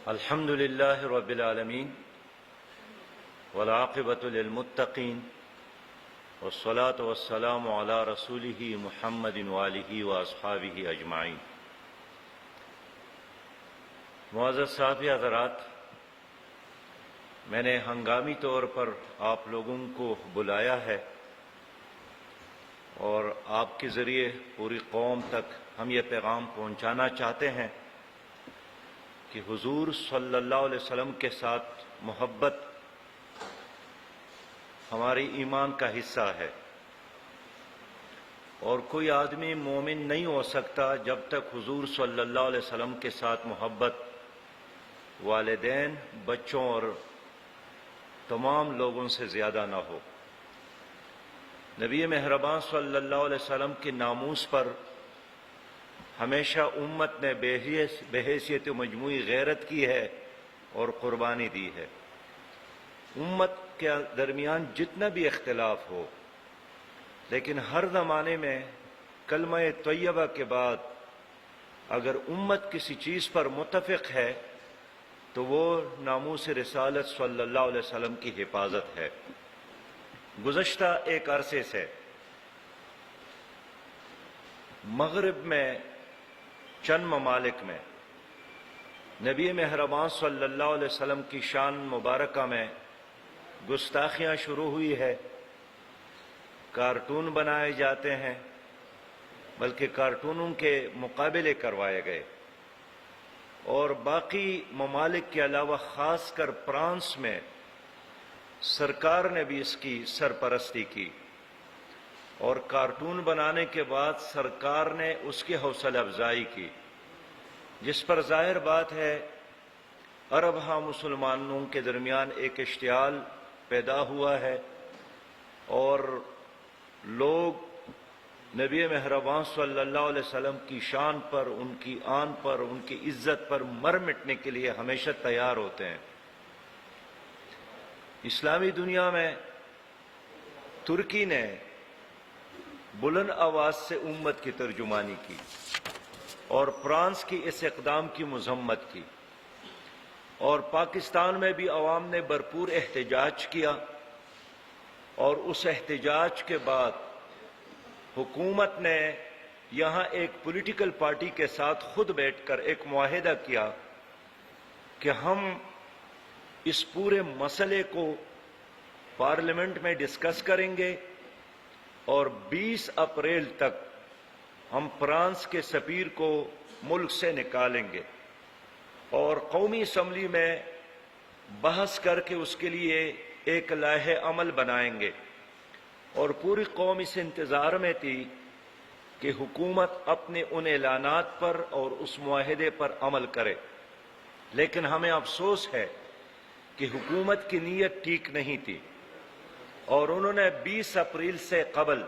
الحمد لله رب العالمين والعاقبة للمتقين والصلاة والسلام على رسوله محمد وآله وأصحابه أجمعين۔ معزز صحابی حضرات، میں نے ہنگامی طور پر آپ لوگوں کو بلایا ہے اور آپ کے ذریعے پوری قوم تک ہم یہ پیغام پہنچانا چاہتے ہیں کہ حضور صلی اللہ علیہ وسلم کے ساتھ محبت ہماری ایمان کا حصہ ہے، اور کوئی آدمی مومن نہیں ہو سکتا جب تک حضور صلی اللہ علیہ وسلم کے ساتھ محبت والدین، بچوں اور تمام لوگوں سے زیادہ نہ ہو۔ نبی مہربان صلی اللہ علیہ وسلم کے ناموس پر ہمیشہ امت نے بحیثیت مجموعی غیرت کی ہے اور قربانی دی ہے۔ امت کے درمیان جتنا بھی اختلاف ہو، لیکن ہر زمانے میں کلمہ طیبہ کے بعد اگر امت کسی چیز پر متفق ہے تو وہ ناموس رسالت صلی اللہ علیہ وسلم کی حفاظت ہے۔ گزشتہ ایک عرصے سے مغرب میں چند ممالک میں نبی مہربان صلی اللہ علیہ وسلم کی شان مبارکہ میں گستاخیاں شروع ہوئی ہے۔ کارٹون بنائے جاتے ہیں، بلکہ کارٹونوں کے مقابلے کروائے گئے، اور باقی ممالک کے علاوہ خاص کر فرانس میں سرکار نے بھی اس کی سرپرستی کی، اور کارٹون بنانے کے بعد سرکار نے اس کی حوصلہ افزائی کی، جس پر ظاہر بات ہے عرب ہاں مسلمانوں کے درمیان ایک اشتعال پیدا ہوا ہے، اور لوگ نبی مہربان صلی اللہ علیہ وسلم کی شان پر، ان کی آن پر، ان کی عزت پر مر مٹنے کے لیے ہمیشہ تیار ہوتے ہیں۔ اسلامی دنیا میں ترکی نے بلند آواز سے امت کی ترجمانی کی اور فرانس کی اس اقدام کی مذمت کی، اور پاکستان میں بھی عوام نے بھرپور احتجاج کیا، اور اس احتجاج کے بعد حکومت نے یہاں ایک پولیٹیکل پارٹی کے ساتھ خود بیٹھ کر ایک معاہدہ کیا کہ ہم اس پورے مسئلے کو پارلیمنٹ میں ڈسکس کریں گے، اور 20 اپریل تک ہم فرانس کے سفیر کو ملک سے نکالیں گے، اور قومی اسمبلی میں بحث کر کے اس کے لیے ایک لائحہ عمل بنائیں گے۔ اور پوری قوم اس انتظار میں تھی کہ حکومت اپنے ان اعلانات پر اور اس معاہدے پر عمل کرے، لیکن ہمیں افسوس ہے کہ حکومت کی نیت ٹھیک نہیں تھی، اور انہوں نے 20 اپریل سے قبل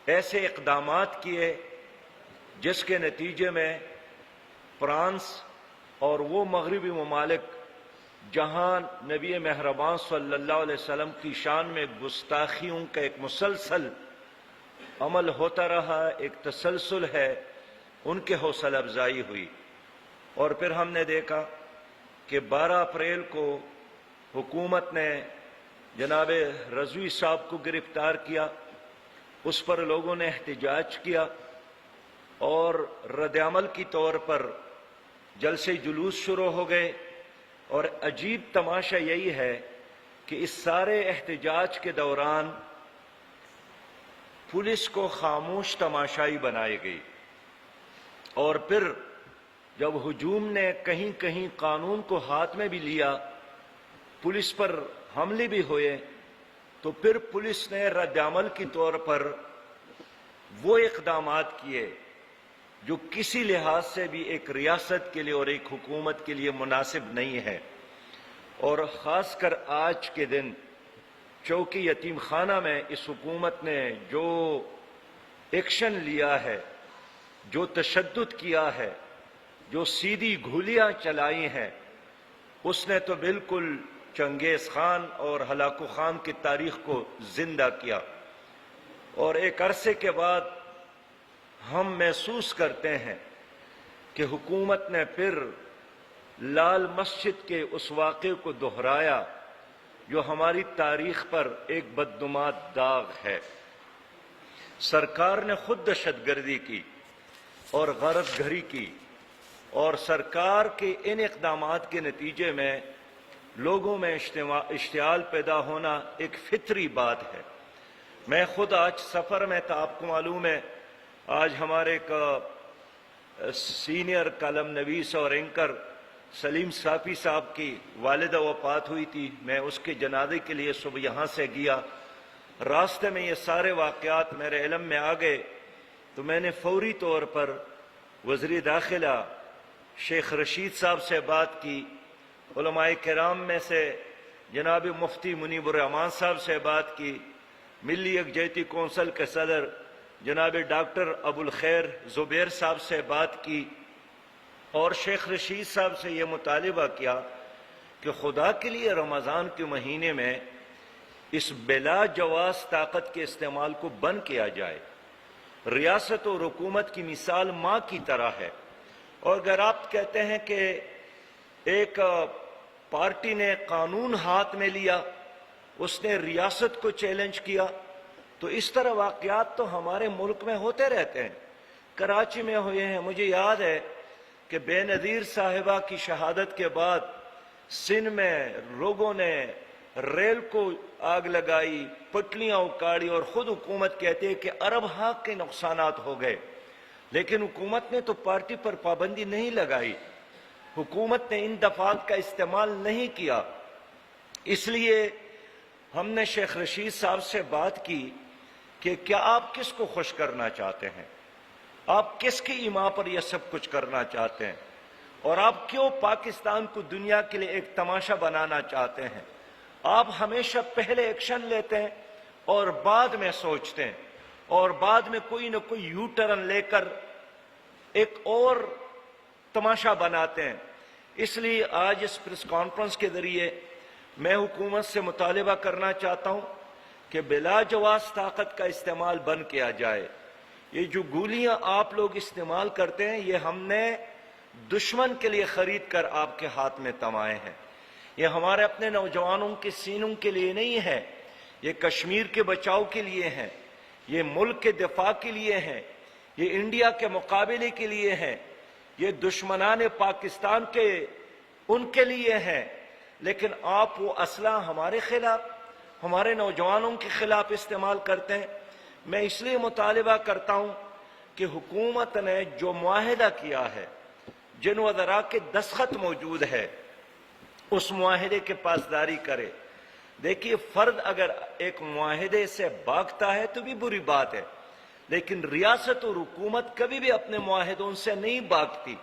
ایسے اقدامات کیے جس کے نتیجے میں فرانس اور وہ مغربی ممالک جہاں نبی مہربان صلی اللہ علیہ وسلم کی شان میں گستاخیوں کا ایک مسلسل عمل ہوتا رہا، ایک تسلسل ہے، ان کے حوصلہ افزائی ہوئی۔ اور پھر ہم نے دیکھا کہ 12 اپریل کو حکومت نے جناب رضوی صاحب کو گرفتار کیا، اس پر لوگوں نے احتجاج کیا، اور رد عمل کی طور پر جلسے جلوس شروع ہو گئے۔ اور عجیب تماشا یہی ہے کہ اس سارے احتجاج کے دوران پولیس کو خاموش تماشائی بنائی گئی، اور پھر جب ہجوم نے کہیں کہیں قانون کو ہاتھ میں بھی لیا، پولیس پر حملے بھی ہوئے، تو پھر پولیس نے رد عمل کی طور پر وہ اقدامات کیے جو کسی لحاظ سے بھی ایک ریاست کے لیے اور ایک حکومت کے لیے مناسب نہیں ہے۔ اور خاص کر آج کے دن چوکی یتیم خانہ میں اس حکومت نے جو ایکشن لیا ہے، جو تشدد کیا ہے، جو سیدھی گولیاں چلائی ہیں، اس نے تو بالکل چنگیز خان اور ہلاکو خان کی تاریخ کو زندہ کیا۔ اور ایک عرصے کے بعد ہم محسوس کرتے ہیں کہ حکومت نے پھر لال مسجد کے اس واقعے کو دہرایا جو ہماری تاریخ پر ایک بدنما داغ ہے۔ سرکار نے خود دہشت گردی کی اور غارت گھری کی، اور سرکار کے ان اقدامات کے نتیجے میں لوگوں میں اشتعال پیدا ہونا ایک فطری بات ہے۔ میں خود آج سفر میں تھا، آپ کو معلوم ہے آج ہمارے ایک سینئر کالم نویس اور اینکر سلیم صافی صاحب کی والدہ وفات ہوئی تھی۔ میں اس کے جنازے کے لیے صبح یہاں سے گیا، راستے میں یہ سارے واقعات میرے علم میں آ گئے تو میں نے فوری طور پر وزیر داخلہ شیخ رشید صاحب سے بات کی، علماء کرام میں سے جناب مفتی منیب الرحمان صاحب سے بات کی، ملی یکجہتی کونسل کے صدر جناب ڈاکٹر ابو الخیر زبیر صاحب سے بات کی، اور شیخ رشید صاحب سے یہ مطالبہ کیا کہ خدا کے لیے رمضان کے مہینے میں اس بلا جواز طاقت کے استعمال کو بند کیا جائے۔ ریاست اور حکومت کی مثال ماں کی طرح ہے، اور اگر آپ کہتے ہیں کہ ایک پارٹی نے قانون ہاتھ میں لیا، اس نے ریاست کو چیلنج کیا، تو اس طرح واقعات تو ہمارے ملک میں ہوتے رہتے ہیں۔ کراچی میں ہوئے ہیں، مجھے یاد ہے کہ بے نظیر صاحبہ کی شہادت کے بعد سندھ میں لوگوں نے ریل کو آگ لگائی، پٹلیاں اکاڑی، اور خود حکومت کہتے ہے کہ ارب ہاں کے نقصانات ہو گئے، لیکن حکومت نے تو پارٹی پر پابندی نہیں لگائی، حکومت نے ان دفعات کا استعمال نہیں کیا۔ اس لیے ہم نے شیخ رشید صاحب سے بات کی کہ کیا آپ کس کو خوش کرنا چاہتے ہیں، آپ کس کی ایما پر یہ سب کچھ کرنا چاہتے ہیں، اور آپ کیوں پاکستان کو دنیا کے لیے ایک تماشا بنانا چاہتے ہیں؟ آپ ہمیشہ پہلے ایکشن لیتے ہیں اور بعد میں سوچتے ہیں، اور بعد میں کوئی نہ کوئی یو ٹرن لے کر ایک اور تماشا بناتے ہیں۔ اس لیے آج اس پریس کانفرنس کے ذریعے میں حکومت سے مطالبہ کرنا چاہتا ہوں کہ بلا جواز طاقت کا استعمال بند کیا جائے۔ یہ جو گولیاں آپ لوگ استعمال کرتے ہیں، یہ ہم نے دشمن کے لیے خرید کر آپ کے ہاتھ میں تمائے ہیں، یہ ہمارے اپنے نوجوانوں کے سینوں کے لیے نہیں ہے، یہ کشمیر کے بچاؤ کے لیے ہیں، یہ ملک کے دفاع کے لیے ہیں، یہ انڈیا کے مقابلے کے لیے ہیں، یہ دشمنان پاکستان کے ان کے لیے ہیں۔ لیکن آپ وہ اسلحہ ہمارے خلاف، ہمارے نوجوانوں کے خلاف استعمال کرتے ہیں۔ میں اس لیے مطالبہ کرتا ہوں کہ حکومت نے جو معاہدہ کیا ہے، جن وزراء کے دستخط موجود ہے، اس معاہدے کے پاسداری کرے۔ دیکھیے، فرد اگر ایک معاہدے سے بھاگتا ہے تو بھی بری بات ہے، لیکن ریاست اور حکومت کبھی بھی اپنے معاہدوں سے نہیں بھاگتی،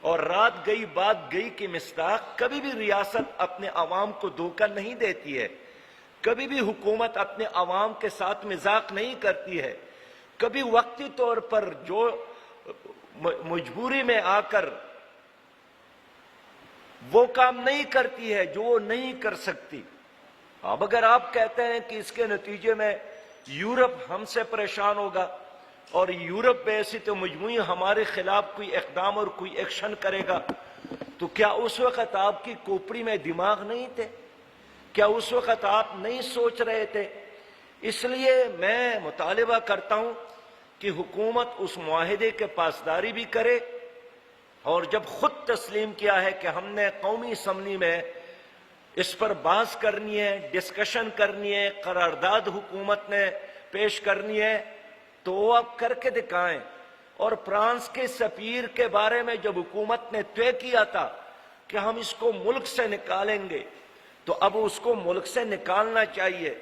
اور رات گئی بات گئی کی مصداق کبھی بھی ریاست اپنے عوام کو دھوکہ نہیں دیتی ہے، کبھی بھی حکومت اپنے عوام کے ساتھ مذاق نہیں کرتی ہے، کبھی وقتی طور پر جو مجبوری میں آ کر وہ کام نہیں کرتی ہے جو وہ نہیں کر سکتی۔ اب اگر آپ کہتے ہیں کہ اس کے نتیجے میں یورپ ہم سے پریشان ہوگا، اور یورپ میں ایسی تو مجموعی ہمارے خلاف کوئی اقدام اور کوئی ایکشن کرے گا، تو کیا اس وقت آپ کی کھوپڑی میں دماغ نہیں تھے؟ کیا اس وقت آپ نہیں سوچ رہے تھے؟ اس لیے میں مطالبہ کرتا ہوں کہ حکومت اس معاہدے کے پاسداری بھی کرے، اور جب خود تسلیم کیا ہے کہ ہم نے قومی اسمبلی میں اس پر بحث کرنی ہے، ڈسکشن کرنی ہے، قرارداد حکومت نے پیش کرنی ہے، تو وہ اب کر کے دکھائیں۔ اور فرانس کے سفیر کے بارے میں جب حکومت نے طے کیا تھا کہ ہم اس کو ملک سے نکالیں گے، تو اب اس کو ملک سے نکالنا چاہیے،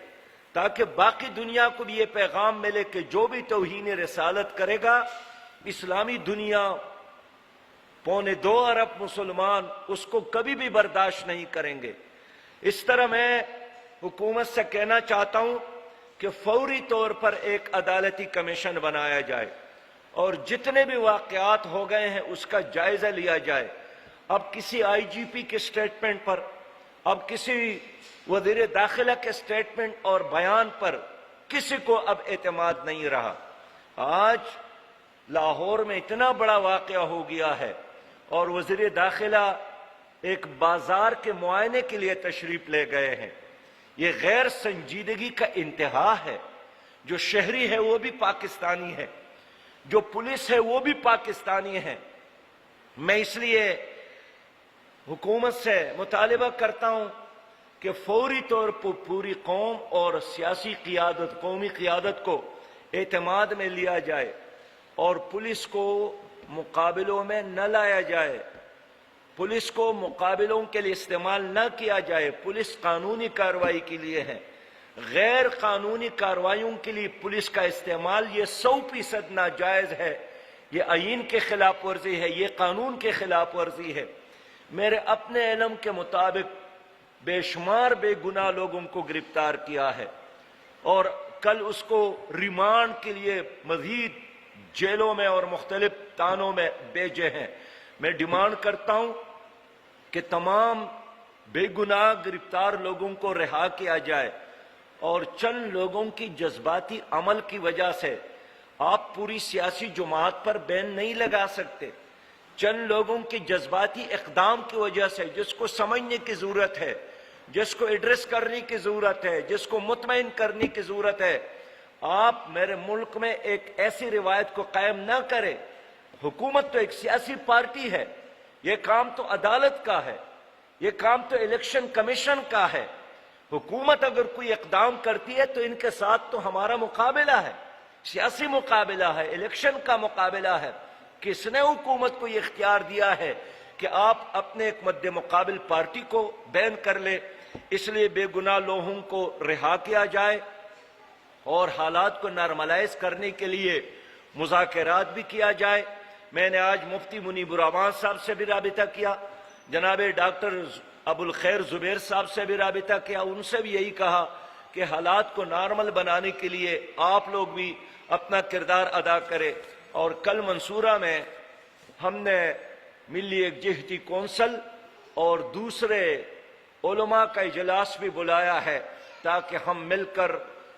تاکہ باقی دنیا کو بھی یہ پیغام ملے کہ جو بھی توہین رسالت کرے گا، اسلامی دنیا 2.25 ارب مسلمان اس کو کبھی بھی برداشت نہیں کریں گے۔ اس طرح میں حکومت سے کہنا چاہتا ہوں کہ فوری طور پر ایک عدالتی کمیشن بنایا جائے، اور جتنے بھی واقعات ہو گئے ہیں اس کا جائزہ لیا جائے۔ اب کسی آئی جی پی کے سٹیٹمنٹ پر، اب کسی وزیر داخلہ کے سٹیٹمنٹ اور بیان پر کسی کو اب اعتماد نہیں رہا۔ آج لاہور میں اتنا بڑا واقعہ ہو گیا ہے، اور وزیر داخلہ ایک بازار کے معائنے کے لیے تشریف لے گئے ہیں۔ یہ غیر سنجیدگی کا انتہا ہے۔ جو شہری ہے وہ بھی پاکستانی ہے، جو پولیس ہے وہ بھی پاکستانی ہے۔ میں اس لیے حکومت سے مطالبہ کرتا ہوں کہ فوری طور پر پوری قوم اور سیاسی قیادت، قومی قیادت کو اعتماد میں لیا جائے اور پولیس کو مقابلوں میں نہ لایا جائے، پولیس کو مقابلوں کے لیے استعمال نہ کیا جائے۔ پولیس قانونی کارروائی کے لیے ہے، غیر قانونی کارروائیوں کے لیے پولیس کا استعمال یہ 100% ناجائز ہے۔ یہ آئین کے خلاف ورزی ہے، یہ قانون کے خلاف ورزی ہے۔ میرے اپنے علم کے مطابق بے شمار بے گناہ لوگوں کو گرفتار کیا ہے اور کل اس کو ریمانڈ کے لیے مزید جیلوں میں اور مختلف تھانوں میں بھیجے ہیں۔ میں ڈیمانڈ کرتا ہوں کہ تمام بے گناہ گرفتار لوگوں کو رہا کیا جائے اور چند لوگوں کی جذباتی عمل کی وجہ سے آپ پوری سیاسی جماعت پر بین نہیں لگا سکتے۔ چند لوگوں کی جذباتی اقدام کی وجہ سے، جس کو سمجھنے کی ضرورت ہے، جس کو ایڈریس کرنے کی ضرورت ہے، جس کو مطمئن کرنے کی ضرورت ہے، آپ میرے ملک میں ایک ایسی روایت کو قائم نہ کریں۔ حکومت تو ایک سیاسی پارٹی ہے، یہ کام تو عدالت کا ہے، یہ کام تو الیکشن کمیشن کا ہے۔ حکومت اگر کوئی اقدام کرتی ہے تو ان کے ساتھ تو ہمارا مقابلہ ہے، سیاسی مقابلہ ہے، الیکشن کا مقابلہ ہے۔ کس نے حکومت کو یہ اختیار دیا ہے کہ آپ اپنے ایک مد مقابل پارٹی کو بین کر لے؟ اس لیے بے گناہ لوگوں کو رہا کیا جائے اور حالات کو نارملائز کرنے کے لیے مذاکرات بھی کیا جائے۔ میں نے آج مفتی منیب الرحمان صاحب سے بھی رابطہ کیا، جناب ڈاکٹر ابو الخیر زبیر صاحب سے بھی رابطہ کیا، ان سے بھی یہی کہا کہ حالات کو نارمل بنانے کے لیے آپ لوگ بھی اپنا کردار ادا کریں۔ اور کل منصورہ میں ہم نے ملی یکجہتی کونسل اور دوسرے علماء کا اجلاس بھی بلایا ہے تاکہ ہم مل کر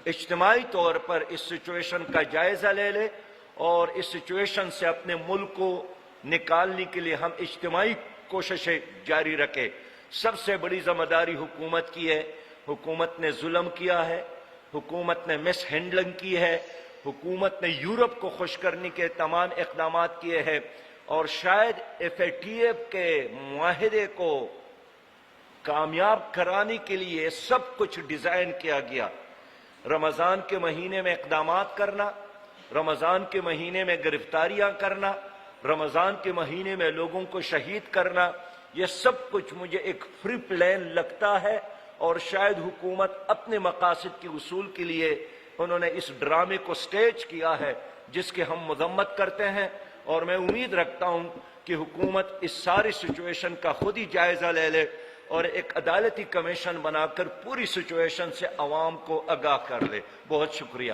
اجتماعی طور پر اس سچویشن کا جائزہ لے لیں اور اس سچویشن سے اپنے ملک کو نکالنے کے لیے ہم اجتماعی کوششیں جاری رکھیں۔ سب سے بڑی ذمہ داری حکومت کی ہے۔ حکومت نے ظلم کیا ہے، حکومت نے مس ہینڈلنگ کی ہے، حکومت نے یورپ کو خوش کرنے کے تمام اقدامات کیے ہیں اور شاید FATF کے معاہدے کو کامیاب کرانے کے لیے سب کچھ ڈیزائن کیا گیا۔ رمضان کے مہینے میں اقدامات کرنا، رمضان کے مہینے میں گرفتاریاں کرنا، رمضان کے مہینے میں لوگوں کو شہید کرنا، یہ سب کچھ مجھے ایک فری پلان لگتا ہے اور شاید حکومت اپنے مقاصد کے حصول کے لیے انہوں نے اس ڈرامے کو سٹیج کیا ہے جس کی ہم مذمت کرتے ہیں۔ اور میں امید رکھتا ہوں کہ حکومت اس ساری سچویشن کا خود ہی جائزہ لے لے اور ایک عدالتی کمیشن بنا کر پوری سچویشن سے عوام کو آگاہ کر لے۔ بہت شکریہ۔